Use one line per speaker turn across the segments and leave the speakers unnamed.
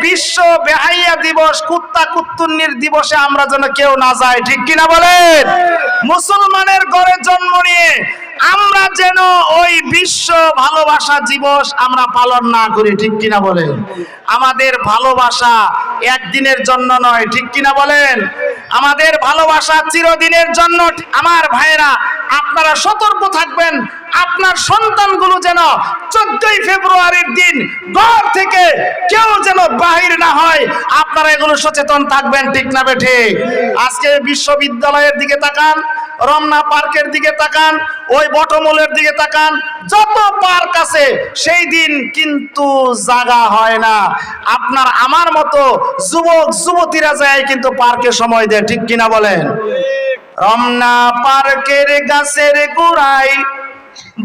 বিশ্ব বেহাইয়া দিবস, কুত্তা কুত্তুন্নির দিবসে আমরা যেন কেউ না যাই, ঠিক কিনা বলেন? মুসলমানের ঘরে জন্ম নিয়ে আমরা যেন ওই বিশ্ব ভালোবাসা দিবস আমরা পালন না করি, ঠিক কিনা বলেন? আমাদের ভালোবাসা একদিনের জন্য নয়, ঠিক কিনা বলেন? আমাদের ভালোবাসা চিরদিনের জন্য। আমার ভাইরা, আপনারা সতর্ক থাকবেন, আপনার সন্তানগুলো যেন 14ই ফেব্রুয়ারির দিন ঘর থেকে কেউ যেন বাহির না হয়। আপনারা এগুলো সচেতন থাকবেন, ঠিক না ঠিক? আজকে বিশ্ববিদ্যালয়ের দিকে তাকান, রমনা পার্কের দিকে তাকান, ওই বটমূলের দিকে তাকান, যত পার্ক আছে সেই দিন কিন্তু জায়গা হয় না। আপনার আমার মতো যুবক যুবতীরা যায় কিন্তু পার্কে সময় দেয়, ঠিক কিনা বলেন? রমনা পার্কের গাছের গোড়ায়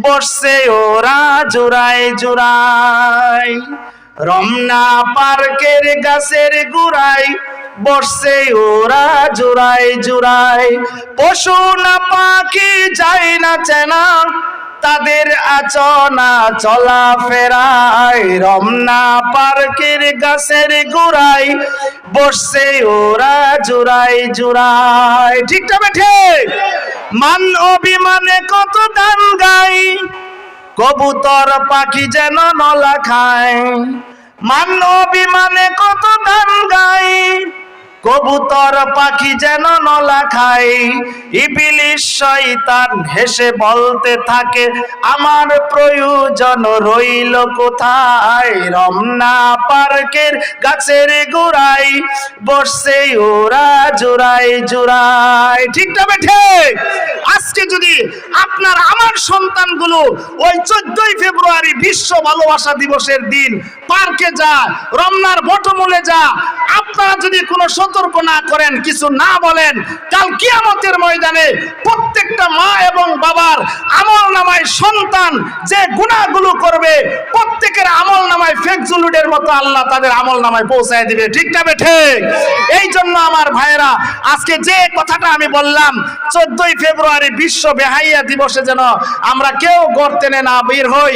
বসছে ওরা জোড়ায় জোড়ায়, রমনা পার্কের গাছের গোড়ায় বসছে ওরা জোড়ায় জোড়ায়। পশু না পাখি যায় না চেনা, তাদের আচনা চলা ফেরায়, রমনা পার্কের গাছের গোড়ায় বসছে ওরা জোড়ায় জোড়ায়, ঠিক না ঠিক? মান অভিমানে কত গান গাই, কবুতর পাখি যেন নলা খায়। মান অভিমানে কত গান গাই, কবুতর পাখি যেন নলা খায়। ইবলিস শয়তান হেসে বলতে থাকে, আমার প্রয়োজন রইল কোথায়? রমনা পার্কের গাছের গোড়ায় বসছে ওরা জোড়ায় জোড়ায়, ঠিক না ঠিক? আজকে যদি আপনার আমার সন্তানগুলো ওই 14ই ফেব্রুয়ারি বিশ্ব ভালোবাসা দিবসের দিন পার্কে যায়, রমনার বটমূলে যা, আপনারা যদি কোনো সতর্ক না করেন, কিছু না বলেন, কাল কিয়ামতের ময়দানে প্রত্যেকটা মা এবং বাবার আমল নামায় সন্তান যে গুনাহগুলো করবে প্রত্যেকের আমল নামায় ফেকজুলুডের মতো আল্লাহ তাদের আমল নামায় পৌঁছায় দিবে, ঠিক না ঠিক? এই জন্য আমার ভাইয়েরা, আজকে যে কথাটা আমি বললাম, 14ই ফেব্রুয়ারি বিশ্ব বেহাইয়া দিবসে যেন আমরা কেউ গর্তে না বের হই।